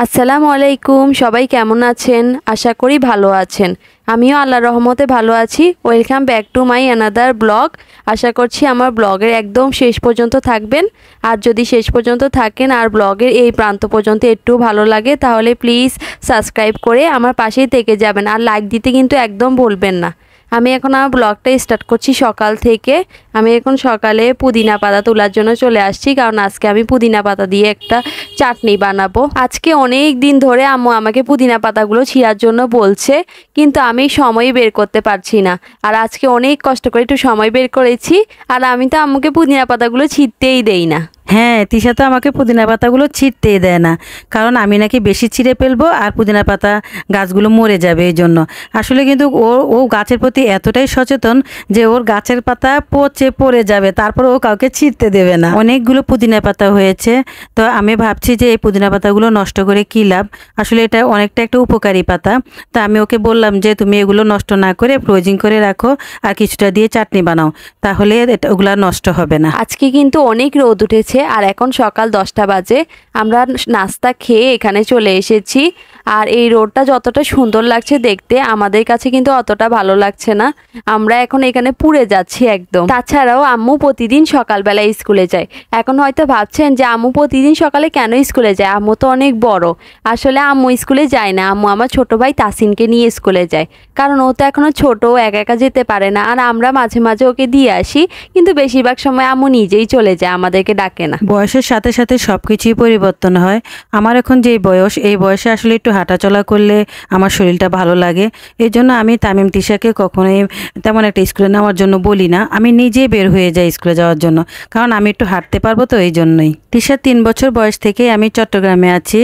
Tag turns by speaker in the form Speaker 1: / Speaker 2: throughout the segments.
Speaker 1: আসসালামু আলাইকুম, সবাই কেমন আছেন? আশা করি ভালো আছেন। আমিও আল্লাহর রহমতে ভালো আছি। Welcome back to my another blog. আশা করছি আমার ব্লগের একদম শেষ পর্যন্ত থাকবেন। আর যদি শেষ পর্যন্ত থাকেন আর ব্লগের এই প্রান্ত পর্যন্ত একটু ভালো লাগে তাহলে প্লিজ সাবস্ক্রাইব করে আমার পাশেই থেকে যাবেন, আর লাইক দিতে কিন্তু একদম ভুলবেন না। আমি এখন আমার ব্লগটা স্টার্ট করছি সকাল থেকে। আমি এখন সকালে পুদিনা পাতা তোলার জন্য চলে আসছি, কারণ আজকে আমি পুদিনা পাতা দিয়ে একটা চাটনি বানাবো। আজকে অনেক দিন ধরে আম্মু আমাকে পুদিনা পাতাগুলো ছিঁড়ার জন্য বলছে, কিন্তু আমি সময় বের করতে পারছি না। আর আজকে অনেক কষ্ট করে একটু সময় বের করেছি, আর আমি তো আম্মুকে পুদিনা পাতাগুলো ছিঁড়তেই দেই না।
Speaker 2: হ্যাঁ, তিশা তো আমাকে পুদিনা পাতাগুলো ছিঁড়তেই দেয় না, কারণ আমি নাকি বেশি ছিঁড়ে ফেলবো আর পুদিনা পাতা গাছগুলো মরে যাবে এই জন্য। আসলে কিন্তু ও গাছের প্রতি এতটাই সচেতন যে ওর গাছের পাতা পচে পড়ে যাবে, তারপর ও কাউকে ছিঁড়তে দেবে না। অনেকগুলো পুদিনা পাতা হয়েছে, তো আমি ভাবছি যে এই পুদিনা পাতাগুলো নষ্ট করে কী লাভ। আসলে এটা অনেকটা একটা উপকারী পাতা। তা আমি ওকে বললাম যে তুমি এগুলো নষ্ট না করে ফ্রোজিং করে রাখো আর কিছুটা দিয়ে চাটনি বানাও, তাহলে ওগুলা নষ্ট হবে না।
Speaker 1: আজকে কিন্তু অনেক রোদ উঠেছে, আর এখন সকাল 10টা বাজে। আমরা নাস্তা খেয়ে এখানে চলে এসেছি। আর এই রোডটা যতটা সুন্দর লাগছে দেখতে, আমাদের কাছে কিন্তু অতটা ভালো লাগছে না। আমরা এখন এখানে পুড়ে যাচ্ছি একদম। তাছাড়াও আম্মু প্রতিদিন সকালবেলা স্কুলে যায়। এখন হয়তো ভাবছেন যে আম্মু প্রতিদিন সকালে কেন স্কুলে যায়, আম্মু তো অনেক বড়। আসলে আম্মু স্কুলে যায় না, আম্মু আমার ছোট ভাই তাসিনকে নিয়ে স্কুলে যায়, কারণ ও তো এখনো ছোট, একা একা যেতে পারে না। আর আমরা মাঝে মাঝে ওকে দিয়ে আসি, কিন্তু বেশিরভাগ সময় আম্মু নিজেই চলে যায়, আমাদেরকে ডাকে না।
Speaker 2: বয়সের সাথে সাথে সব কিছুই পরিবর্তন হয়। আমার এখন যেই বয়স, এই বয়সে আসলে একটু হাঁটাচলা করলে আমার শরীরটা ভালো লাগে। এই জন্য আমি তামিম তিশাকে কখনোই তেমন একটা স্কুলে নেওয়ার জন্য বলি না, আমি নিজেই বের হয়ে যাই স্কুলে যাওয়ার জন্য, কারণ আমি একটু হাঁটতে পারবো, তো এই জন্যই। তিশার 3 বছর বয়স থেকে আমি চট্টগ্রামে আছি,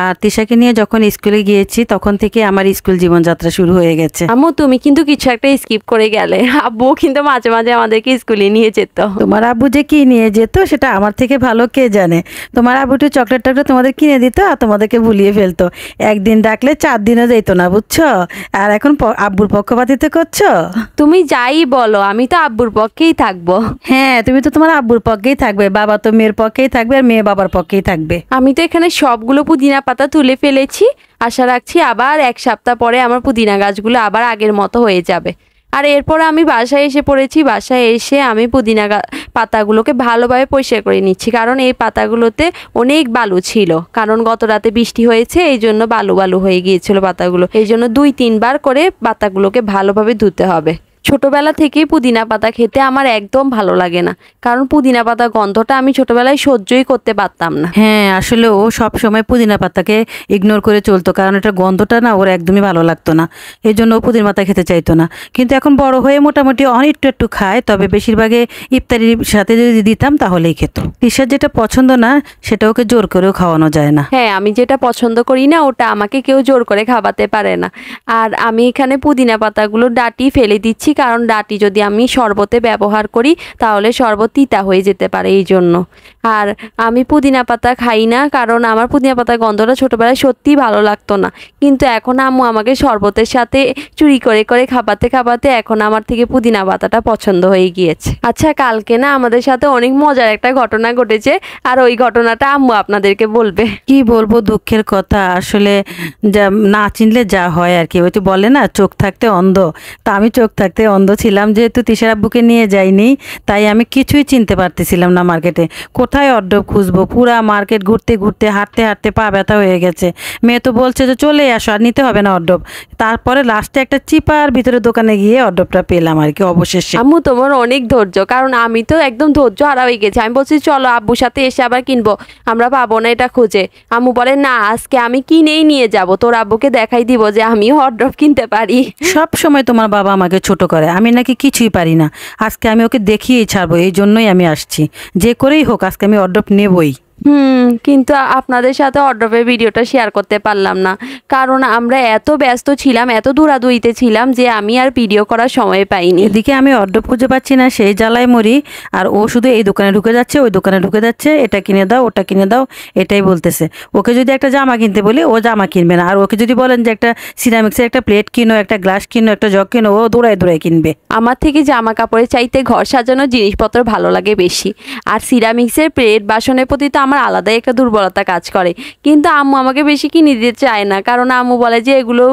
Speaker 2: আর তিশাকে নিয়ে যখন স্কুলে গিয়েছি তখন থেকে আমার স্কুল জীবনযাত্রা শুরু হয়ে গেছে।
Speaker 1: আম্মু তুমি কিন্তু কিছু একটা স্কিপ করে গেলে, আব্বু কিন্তু মাঝে মাঝে আমাদেরকে স্কুলে নিয়ে যেত।
Speaker 2: তোমার আব্বু যে কি নিয়ে যেত সেটা আমার থেকে ভালো কে জানে। তোমার আব্বু একটু চকলেট টকলেট তোমাদের কিনে দিত আর তোমাদেরকে ভুলিয়ে ফেলতো। একদিন ডাকলে 4 দিনও যেত না, বুঝছো? আর এখন আব্বুর পক্ষপাতিত্ব করছো।
Speaker 1: তুমি যাই বলো, আমি তো আব্বুর পক্ষেই থাকবো।
Speaker 2: হ্যাঁ, তুমি তো তোমার আব্বুর পক্ষেই থাকবে, বাবা তো মেয়ের পক্ষেই থাকবে আর মেয়ে বাবার পক্ষেই থাকবে।
Speaker 1: আমি তো এখানে সবগুলো পুদিনা পাতা তুলে ফেলেছি। আশা রাখছি আবার 1 সপ্তাহ পরে আমার পুদিনা গাছগুলো আবার আগের মতো হয়ে যাবে। আর এরপর আমি বাসায় এসে পড়েছি। বাসায় এসে আমি পুদিনা পাতাগুলোকে ভালোভাবে পরিষ্কার করে নিচ্ছি, কারণ এই পাতাগুলোতে অনেক বালু ছিল, কারণ গত রাতে বৃষ্টি হয়েছে, এই জন্য বালু বালু হয়ে গিয়েছিল পাতাগুলো। এই জন্য 2-3 বার করে পাতাগুলোকে ভালোভাবে ধুতে হবে। ছোটবেলা থেকেই পুদিনা পাতা খেতে আমার একদম ভালো লাগে না, কারণ পুদিনা পাতা গন্ধটা আমি ছোটবেলায় সহ্যই করতে পারতাম না।
Speaker 2: হ্যাঁ, আসলে ও সব সময় পুদিনা পাতাকে ইগনোর করে চলতো, কারণ এটা গন্ধটা না ওর একদমই ভালো লাগতো না, এই জন্য ও পুদিনা পাতা খেতে চাইতো না। কিন্তু এখন বড় হয়ে মোটামুটি একটু একটু খায়, তবে বেশিরভাগে ইফতারির সাথে যদি দিতাম তাহলেই খেত। তিশার যেটা পছন্দ না সেটা ওকে জোর করেও খাওয়ানো যায় না।
Speaker 1: হ্যাঁ, আমি যেটা পছন্দ করি না ওটা আমাকে কেউ জোর করে খাওয়াতে পারে না। আর আমি এখানে পুদিনা পাতাগুলো ডাঁটি ফেলে দিচ্ছি, কারণ ডাঁটি যদি আমি শরবতে ব্যবহার করি তাহলে শরবত তিতা হয়ে যেতে পারে, এই জন্য। আর আমি পুদিনা পাতা খাই না, কারণ আমার পুদিনা পাতার গন্ধটা ছোটোবেলায় সত্যিই ভালো লাগতো না, কিন্তু এখন আম্মু আমাকে শরবতের সাথে চুরি করে করে খাওয়াতে খাওয়াতে এখন আমার থেকে পুদিনা পাতাটা পছন্দ হয়ে গিয়েছে। আচ্ছা, কালকে না আমাদের সাথে অনেক মজার একটা ঘটনা ঘটেছে, আর ওই ঘটনাটা আম্মু আপনাদেরকে বলবে।
Speaker 2: কি বলবো, দুঃখের কথা। আসলে যা না চিনলে যা হয় আর কি, ওই তো বলে না চোখ থাকতে অন্ধ। তা আমি চোখ থাকতে অন্ধ ছিলাম, যেহেতু তিশার আব্বুকে নিয়ে যাইনি তাই আমি কিছুই চিনতে পারতেছিলাম না মার্কেটে। কোথায় অর্ডব খুঁজবো, পুরা মার্কেট ঘুরতে ঘুরতে হাঁটতে হাঁটতে পা ব্যথা হয়ে গেছে। মেয়ে তো বলছে যে চলে আসো, আর নিতে হবে না অর্ডব। তারপরে লাস্টে একটা চিপার ভিতরে দোকানে গিয়ে অর্ডবটা পেলাম আর কি অবশেষে।
Speaker 1: আম্মু তোমার অনেক ধৈর্য, কারণ আমি তো একদম ধৈর্য হারা হয়ে গেছি। আমি বলছি চলো আব্বুর সাথে এসে আবার কিনবো, আমরা পাবো না এটা খুঁজে। আম্মু বলে না, আজকে আমি কিনেই নিয়ে যাব, তোর আব্বুকে দেখাই দিব যে আমিও হটডগ কিনতে পারি।
Speaker 2: সব সময় তোমার বাবা আমাকে ছোট করে, আমি নাকি কিছুই পারি না। আজকে আমি ওকে দেখিয়েই ছাড়বো, এই জন্যই আমি আসছি। যে করেই হোক আজকে আমি অর্ডব নেবই।
Speaker 1: কিন্তু আপনাদের সাথে অর্ডারের ভিডিওটা শেয়ার করতে পারলাম না, কারণ আমরা এত ব্যস্ত ছিলাম, এত দৌড়াদৌড়িতে ছিলাম যে আমি আর ভিডিও করার সময় পাইনি।
Speaker 2: এদিকে আমি অর্ডব খুঁজে পাচ্ছি না, সেই জ্বালায় মরি। আর ও শুধু এই দোকানে ঢুকে যাচ্ছে, ওই দোকানে ঢুকে যাচ্ছে, এটা কিনে দাও ওটা কিনে দাও এটাই বলতেছে। ওকে যদি একটা জামা কিনতে বলি ও জামা কিনবে না, আর ওকে যদি বলেন যে একটা সিরামিক্সের একটা প্লেট কিনো, একটা গ্লাস কিনো, একটা জগ কিনো, ও দৌড়ায় দৌড়ায় কিনবে।
Speaker 1: আমার থেকে জামা কাপড়ের চাইতে ঘর সাজানোর জিনিসপত্র ভালো লাগে বেশি। আর সিরামিক্সের প্লেট বাসনের প্রতি তো আমার আলাদাই একটা দুর্বলতা কাজ করে। কিন্তু আম্মু আমাকে বেশি কিনে দিতে চায় না, কারণ আম্মু বলে যে এগুলো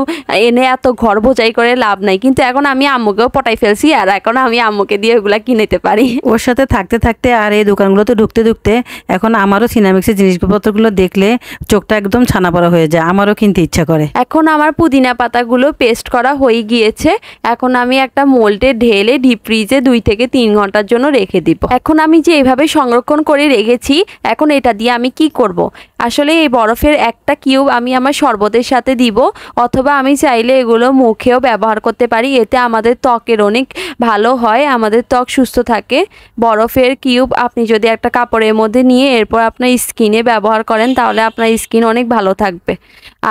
Speaker 1: এনে এত ঘর বোঝাই করে লাভ নাই। কিন্তু এখন আমি আম্মুকেও পটাই ফেলছি, আর এখন আমি আম্মুকে দিয়ে ওগুলা কিনেতে পারি।
Speaker 2: ওর সাথে থাকতে থাকতে আর এই দোকানগুলোতে ঢুকতে ঢুকতে এখন আমারও সিনামিক্সের জিনিসপত্রগুলো দেখলে চোখটা একদম ছানা পড়া হয়ে যায়, আমারও কিনতে ইচ্ছা করে।
Speaker 1: এখন আমার পুদিনা পাতাগুলো পেস্ট করা হয়ে গিয়েছে। এখন আমি একটা মোল্ডে ঢেলে ডিপ ফ্রিজে 2 থেকে 3 ঘন্টার জন্য রেখে দিব। এখন আমি যে এইভাবে সংরক্ষণ করে রেখেছি, এখন এটা দিয়ে আমি কি করব। আসলে এই বরফের একটা কিউব আমি আমার শরবতের সাথে দিব, অথবা আমি চাইলে এগুলো মুখেও ব্যবহার করতে পারি। এতে আমাদের ত্বকের অনেক ভালো হয়, আমাদের ত্বক সুস্থ থাকে। বরফের কিউব আপনি যদি একটা কাপড়ের মধ্যে নিয়ে এরপর আপনার স্কিনে ব্যবহার করেন, তাহলে আপনার স্কিন অনেক ভালো থাকবে।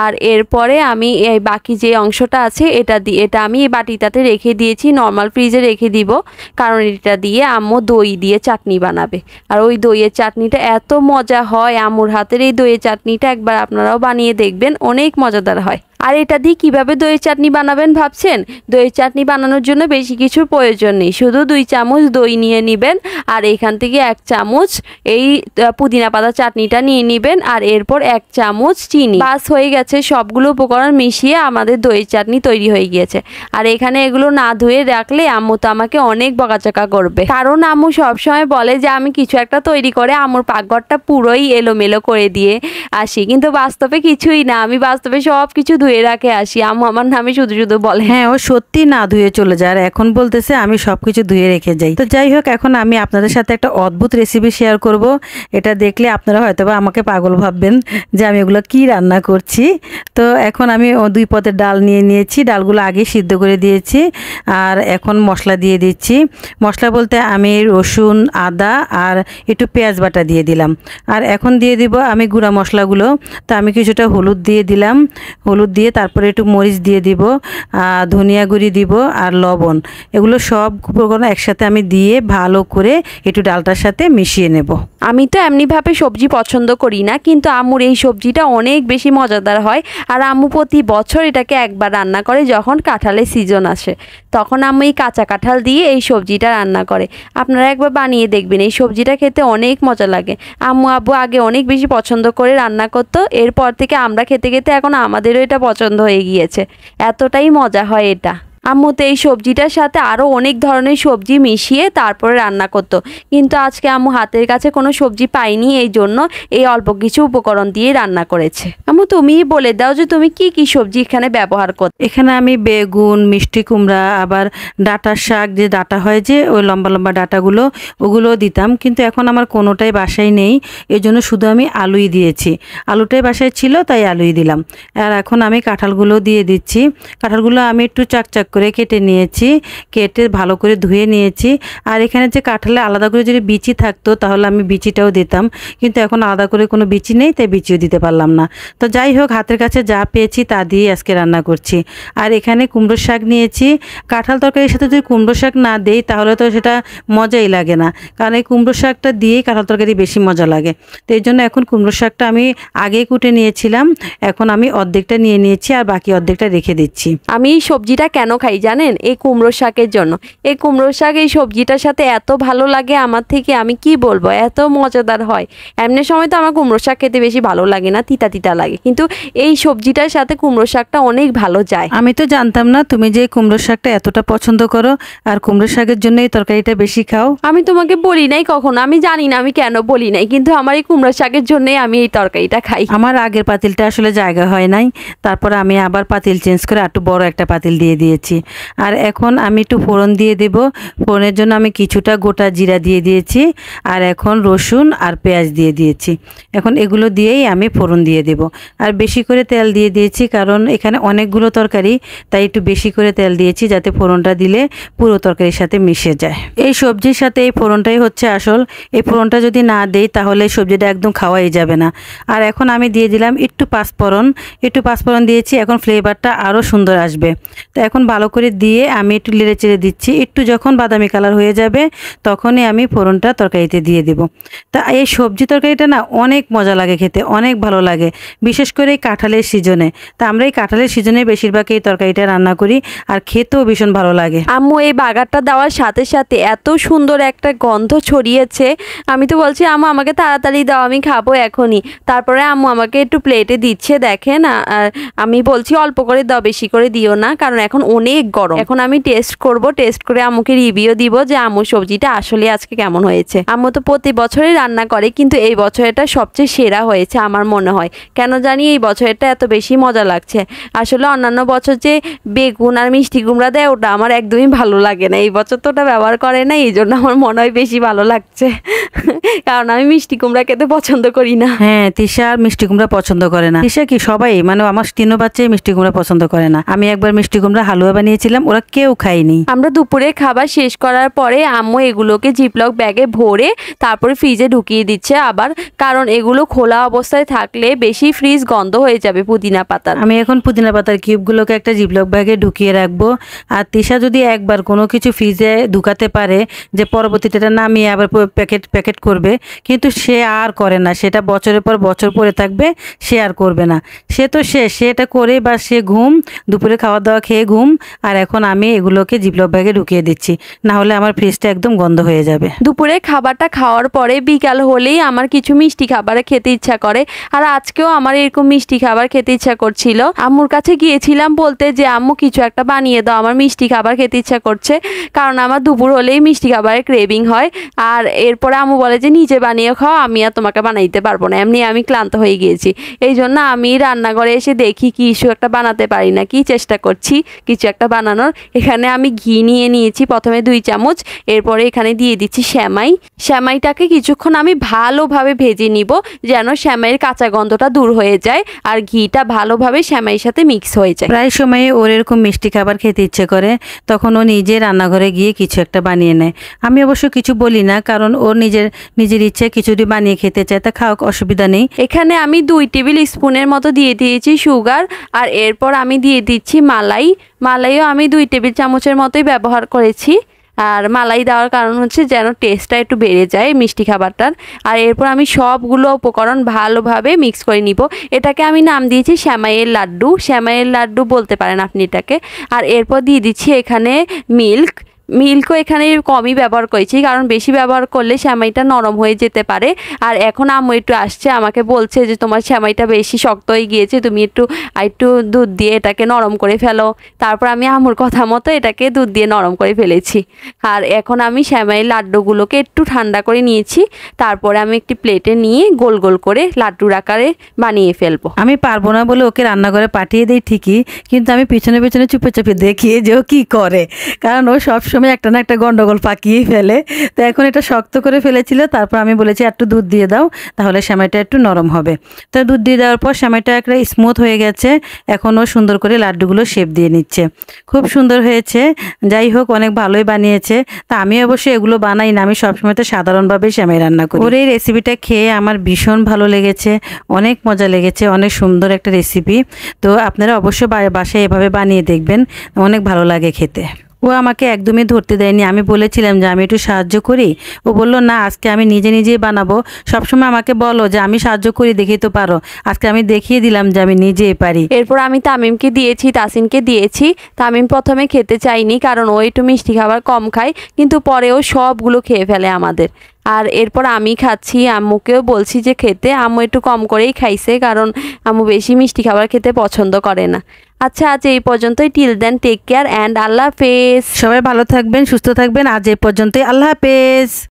Speaker 1: আর এরপরে আমি এই বাকি যে অংশটা আছে এটা আমি এই বাটিটাতে রেখে দিয়েছি, নর্মাল ফ্রিজে রেখে দিব। কারণ এটা দিয়ে আম্মু দই দিয়ে চাটনি বানাবে, আর ওই দইয়ের চাটনিটা এত মজা হয়। আম্মুর হাতের এই দইয়ের চাটনিটা একবার আপনারাও বানিয়ে দেখবেন, অনেক মজাদার হয়। আর এটা দিয়ে কিভাবে দইয়ের চাটনি বানাবেন ভাবছেন? দইয়ের চাটনি বানানোর জন্য বেশি কিছুর প্রয়োজন নেই, শুধু 2 চামচ দই নিয়ে নেবেন, আর এখান থেকে 1 চামচ এই পুদিনা পাতা চাটনিটা নিয়ে নেবেন, আর এরপর 1 চামচ চিনি। বাস হয়ে গেছে, সবগুলো উপকরণ মিশিয়ে আমাদের দইয়ের চাটনি তৈরি হয়ে গিয়েছে। আর এখানে এগুলো না ধুয়ে রাখলে আম্মু তো আমাকে অনেক বকাচকা করবে, কারণ আম্মু সবসময় বলে যে আমি কিছু একটা তৈরি করে আম্মুর পাকঘরটা পুরোই এলোমেলো করে দিয়ে আসি, কিন্তু বাস্তবে কিছুই না। আমি বাস্তবে সব কিছু ধুয়ে রাখে আসি। আম্মু আমার নামে শুধু শুধু বলে।
Speaker 2: হ্যাঁ, ও সত্যি না ধুয়ে চলে যায়, আর এখন বলতেছে আমি সবকিছু ধুয়ে রেখে যাই। তো যাই হোক, এখন আমি আপনাদের সাথে একটা অদ্ভুত রেসিপি শেয়ার করব। এটা দেখলে আপনারা হয়তোবা আমাকে পাগল ভাববেন যে আমি এগুলো কি রান্না করছি। তো এখন আমি 2 পদের ডাল নিয়ে নিয়েছি, ডালগুলো আগে সিদ্ধ করে দিয়েছি। আর এখন মশলা দিয়ে দিচ্ছি। মশলা বলতে আমি রসুন, আদা আর একটু পেঁয়াজ বাটা দিয়ে দিলাম। আর এখন দিয়ে দিব আমি গুঁড়া মশলাগুলো। তো আমি কিছুটা হলুদ দিয়ে দিলাম, হলুদ দিয়ে তারপরে একটু মরিচ দিয়ে দিব, ধনিয়া গুঁড়ি দিব আর লবণ। এগুলো সব উপকরণ একসাথে আমি দিয়ে ভালো করে একটু ডালটার সাথে মিশিয়ে নেব।
Speaker 1: আমি তো এমনিভাবে সবজি পছন্দ করি না, কিন্তু আম্মুর এই সবজিটা অনেক বেশি মজাদার হয়। আর আম্মু প্রতি বছর এটাকে একবার রান্না করে, যখন কাঁঠালের সিজন আসে তখন আম্মু এই কাঁচা কাঁঠাল দিয়ে এই সবজিটা রান্না করে। আপনারা একবার বানিয়ে দেখবেন, এই সবজিটা খেতে অনেক মজা লাগে। আম্মু আব্বু আগে অনেক বেশি পছন্দ করে রান্না করতো, এরপর থেকে আমরা খেতে খেতে এখন আমাদেরও এটা পছন্দ হয়ে গিয়েছে। এতটাই মজা হয় এটা। আম্মু তো এই সবজিটার সাথে আরও অনেক ধরনের সবজি মিশিয়ে তারপরে রান্না করতো, কিন্তু আজকে আম্মু হাতের কাছে কোনো সবজি পাইনি, এই জন্য এই অল্প কিছু উপকরণ দিয়ে রান্না করেছে। আম্মু তুমিই বলে দাও যে তুমি কি কি সবজি এখানে ব্যবহার করো।
Speaker 2: এখানে আমি বেগুন, মিষ্টি কুমড়া, আবার ডাঁটার শাক, যে ডাঁটা হয় যে ওই লম্বা লম্বা ডাঁটাগুলো, ওগুলোও দিতাম। কিন্তু এখন আমার কোনোটাই বাসায় নেই, এই জন্য শুধু আমি আলুই দিয়েছি। আলুটাই বাসায় ছিল তাই আলুই দিলাম। আর এখন আমি কাঁঠালগুলো দিয়ে দিচ্ছি। কাঁঠালগুলো আমি একটু চাকচাক করে কেটে নিয়েছি, কেটে ভালো করে ধুয়ে নিয়েছি। আর এখানে যে কাঁঠালে আলাদা করে যদি বিচি থাকতো তাহলে আমি বিচিটাও দিতাম, কিন্তু এখন আলাদা করে কোনো বিচি নেই, তাই বিচিও দিতে পারলাম না। তো যাই হোক, হাতের কাছে যা পেয়েছি তা দিয়ে আজকে রান্না করছি। আর এখানে কুমড়োর শাক নিয়েছি। কাঁঠাল তরকারির সাথে যদি কুমড়ো শাক না দেই তাহলে তো সেটা মজাই লাগে না, কারণ এই কুমড়ো শাকটা দিয়েই কাঁঠাল তরকারি বেশি মজা লাগে। তো এই জন্য এখন কুমড়ো শাকটা আমি আগেই কুটে নিয়েছিলাম, এখন আমি অর্ধেকটা নিয়ে নিয়েছি আর বাকি অর্ধেকটা রেখে দিচ্ছি।
Speaker 1: আমি এই সবজিটা কেন খাই জানেন? এই কুমড়ো শাকের জন্য। এই কুমড়ো শাক এই সবজিটার সাথে এত ভালো লাগে আমার থেকে, আমি কি বলবো, এত মজাদার হয়। এমনি সময় তো আমার কুমড়ো শাক খেতে বেশি ভালো লাগে না, তিতা তিতা লাগে, কিন্তু এই সবজিটার সাথে কুমড়ো শাকটা অনেক ভালো যায়।
Speaker 2: আমি তো জানতাম না তুমি যে কুমড়ো শাকটা এতটা পছন্দ করো, আর কুমড়ো শাকের জন্য এই তরকারিটা বেশি খাও।
Speaker 1: আমি তোমাকে বলি নাই কখনো, আমি জানি না আমি কেন বলি নাই, কিন্তু আমার এই কুমড়ো শাকের জন্যই আমি এই তরকারিটা খাই।
Speaker 2: আমার আগের পাতিলটা আসলে জায়গা হয় নাই, তারপর আমি আবার পাতিল চেঞ্জ করে একটু বড় একটা পাতিল দিয়ে দিয়েছি। আর এখন আমি একটু ফোড়ন দিয়ে দেব। ফোড়নের জন্য আমি কিছুটা গোটা জিরা দিয়ে দিয়েছি, আর এখন রসুন আর পেঁয়াজ দিয়ে দিয়েছি। এখন এগুলো দিয়েই আমি ফোড়ন দিয়ে দেব। আর বেশি করে তেল দিয়ে দিয়েছি, কারণ এখানে অনেকগুলো তরকারি, তাই একটু বেশি করে তেল দিয়েছি যাতে ফোড়নটা দিলে পুরো তরকারির সাথে মিশে যায়। এই সবজির সাথে এই ফোড়নটাই হচ্ছে আসল। এই ফোড়নটা যদি না দেই তাহলে সবজিটা একদম খাওয়াই যাবে না। আর এখন আমি দিয়ে দিলাম একটু পাঁচফোড়ন। একটু পাঁচফোড়ন দিয়েছি, এখন ফ্লেভারটা আরও সুন্দর আসবে। তো এখন ভালো করে দিয়ে আমি একটু নেড়ে চেড়ে দিচ্ছি। একটু যখন বাদামি কালার হয়ে যাবে তখনই আমি ফোড়নটা তরকারিতে দিয়ে দেব। তা এই সবজি তরকারিটা না অনেক মজা লাগে খেতে, অনেক ভালো লাগে। বিশেষ করে এই কাঁঠালের সিজনে। তা আমরা এই কাঁঠালের সিজনে বেশিরভাগ এই তরকারিটা রান্না করি, আর খেতেও ভীষণ ভালো লাগে।
Speaker 1: আম্মু এই বাগারটা দেওয়ার সাথে সাথে এত সুন্দর একটা গন্ধ ছড়িয়েছে, আমি তো বলছি আম্মু আমাকে তাড়াতাড়ি দাও, আমি খাবো এখনই। তারপরে আম্মু আমাকে একটু প্লেটে দিচ্ছে, দেখেন। আর আমি বলছি অল্প করে দাও, বেশি করে দিও না, কারণ এখন অনেক গরম। এখন আমি টেস্ট করব, টেস্ট করে আম্মুকে রিভিউ দিব যে আম্মু সবজিটা আসলে আজকে কেমন হয়েছে। আম্মু তো প্রতি বছরই রান্না করে, কিন্তু এই বছর এটা সবচেয়ে সেরা হয়েছে আমার মনে হয়। কেন জানি এই বছর এটা এত বেশি মজা লাগছে। আসলে অন্যান্য বছর যে বেগুন আর মিষ্টি কুমড়া দেয় ওটা আমার একদমই ভালো লাগে না, এই বছর তো ওটা ব্যবহার করে না, এই জন্য আমার মনে হয় বেশি ভালো লাগছে। কারণ আমি মিষ্টি কুমড়া খেতে পছন্দ করি না।
Speaker 2: হ্যাঁ, তিশা আর মিষ্টি কুমড়া পছন্দ করে না। তিশা কি সবাই, মানে আমার 3 বাচ্চাই মিষ্টি কুমড়া পছন্দ করে না। আমি একবার মিষ্টি কুমড়া হালুয়া বানিয়েছিলাম, ওরা কেউ খায়নি।
Speaker 1: আমরা দুপুরে খাবার শেষ করার পরে আম্মু এগুলোকে জিপলক ব্যাগে ভরে তারপরে ফ্রিজে ঢুকিয়ে দিচ্ছে আবার, কারণ এগুলো খোলা অবস্থায় থাকলে বেশি ফ্রিজ গন্ধ হয়ে যাবে পুদিনা পাতার।
Speaker 2: আমি এখন পুদিনা পাতার কিউবগুলোকে একটা জিপলক ব্যাগে ঢুকিয়ে রাখবো। আর তিশা যদি একবার কোনো কিছু ফ্রিজে ঢুকাতে পারে যে পরবর্তীটা নামিয়ে আবার প্যাকেট করবে, কিন্তু সে আর করে না, সেটা বছরের পর বছর পরে থাকবে, সে আর করবে না। সে তো সে এটা করে বা সে ঘুম, দুপুরে খাওয়া দাওয়া খেয়ে ঘুম। আর এখন আমি এগুলোকে জিপলক ব্যাগে ঢুকিয়ে দিচ্ছি, না হলে আমার ফ্রিজটা একদম গন্ধ হয়ে যাবে।
Speaker 1: দুপুরে খাবারটা খাওয়ার পরে বিকাল হলেই আমার কিছু মিষ্টি খাবার খেতে ইচ্ছা করে, আর আজকেও আমার এরকম মিষ্টি খাবার খেতে ইচ্ছা করছিল। আম্মুর কাছে গিয়েছিলাম বলতে যে আম্মু কিছু একটা বানিয়ে দাও, আমার মিষ্টি খাবার খেতে ইচ্ছা করছে, কারণ আমার দুপুর হলেই মিষ্টি খাবারের ক্রেভিং হয়। আর এরপরে আম্মু বলে যে নিজে বানিয়ে খাও, আমি আর তোমাকে বানাইতে পারবো না, এমনি আমি ক্লান্ত হয়ে গিয়েছি। এই জন্য আমি রান্নাঘরে এসে দেখি কিছু একটা বানাতে পারি না, কি চেষ্টা করছি কিছু একটা বানানোর। এখানে আমি ঘি নিয়ে নিয়েছি প্রথমে 2 চামচ, এরপরে এখানে দিয়ে দিচ্ছি শ্যামাইটাকে কিছুক্ষণ আমি ভালোভাবে ভেজে নিব, যেন শ্যামাইয়ের কাঁচা গন্ধটা দূর হয়ে যায় আর ঘিটা ভালোভাবে শ্যামাইয়ের সাথে মিক্স হয়ে যায়।
Speaker 2: প্রায় সময়ে ওর এরকম মিষ্টি খাবার খেতে ইচ্ছে করে, তখন ও নিজে রান্নাঘরে গিয়ে কিছু একটা বানিয়ে নেয়। আমি অবশ্য কিছু বলি না, কারণ ওর নিজের ইচ্ছে কিছু যদি বানিয়ে খেতে চায় তা খাওয়া অসুবিধা নেই।
Speaker 1: এখানে আমি 2 টেবিল স্পুনের মতো দিয়ে দিয়েছি সুগার, আর এরপর আমি দিয়ে দিচ্ছি মালাইও আমি 2 টেবিল চামচের মতোই ব্যবহার করেছি। আর মালাই দেওয়ার কারণ হচ্ছে যেন টেস্টটা একটু বেড়ে যায় মিষ্টি খাবারটার। আর এরপর আমি সবগুলো উপকরণ ভালোভাবে মিক্স করে নিব। এটাকে আমি নাম দিয়েছি শ্যামাইয়ের লাড্ডু বলতে পারেন আপনি এটাকে। আর এরপর দিয়ে দিচ্ছি এখানে মিল্কও এখানে কমই ব্যবহার করেছি, কারণ বেশি ব্যবহার করলে শ্যামাইটা নরম হয়ে যেতে পারে। আর এখন আম্মু একটু আসছে, আমাকে বলছে যে তোমার শ্যামাইটা বেশি শক্ত হয়ে গিয়েছে, তুমি একটু দুধ দিয়ে এটাকে নরম করে ফেলো। তারপর আমি আম্মুর কথা মতো এটাকে দুধ দিয়ে নরম করে ফেলেছি। আর এখন আমি শ্যামাইয়ের লাড্ডুগুলোকে একটু ঠান্ডা করে নিয়েছি, তারপরে আমি একটি প্লেটে নিয়ে গোল গোল করে লাড্ডুর আকারে বানিয়ে ফেলবো।
Speaker 2: আমি পারবো না বলে ওকে রান্নাঘরে পাঠিয়ে দিই ঠিকই, কিন্তু আমি পিছনে চুপে চুপে দেখি যে ও কী করে, কারণ ও সবসময় একটা না একটা গন্ডগোল পাকিয়ে ফেলে। তো এখন এটা শক্ত করে ফেলেছিল, তারপর আমি বলেছি একটু দুধ দিয়ে দাও, তাহলে সেমাইটা একটু নরম হবে। তো দুধ দিয়ে দেওয়ার পর সেমাইটা একটা স্মুথ হয়ে গেছে। এখন ও সুন্দর করে লাড্ডুগুলো শেপ দিয়ে নিচ্ছে, খুব সুন্দর হয়েছে। যাই হোক, অনেক ভালোই বানিয়েছে। তা আমি অবশ্যই এগুলো বানাই না, আমি সবসময় তো সাধারণভাবে সেমাই রান্না করি। ওর এই রেসিপিটা খেয়ে আমার ভীষণ ভালো লেগেছে, অনেক মজা লেগেছে, অনেক সুন্দর একটা রেসিপি। তো আপনারা অবশ্যই বাসায় এভাবে বানিয়ে দেখবেন, অনেক ভালো লাগে খেতে। ও আমাকে একদমই ধরতে দেয়নি, আমি বলেছিলাম যে আমি একটু সাহায্য করি, ও বললো না আজকে আমি নিজেই বানাবো। সবসময় আমাকে বলো যে আমি সাহায্য করি, দেখেই তো পারো, আজকে আমি দেখিয়ে দিলাম যে আমি নিজেই পারি।
Speaker 1: এরপর আমি তামিমকে দিয়েছি, তাসিনকে দিয়েছি। তামিম প্রথমে খেতে চাইনি, কারণ ও একটু মিষ্টি খাবার কম খায়, কিন্তু পরেও সবগুলো খেয়ে ফেলে আমাদের। আর এরপর আমি খাচ্ছি, আম্মুকেও বলছি যে খেতে। আম্মু একটু কম করেই খাইছে, কারণ আম্মু বেশি মিষ্টি খাবার খেতে পছন্দ করে না। আচ্ছা, আজ এই পর্যন্তই। Till then, take care and আল্লাহ হাফেজ।
Speaker 2: সবাই ভালো থাকবেন, সুস্থ থাকবেন। আজ এই পর্যন্তই, আল্লাহ হাফেজ।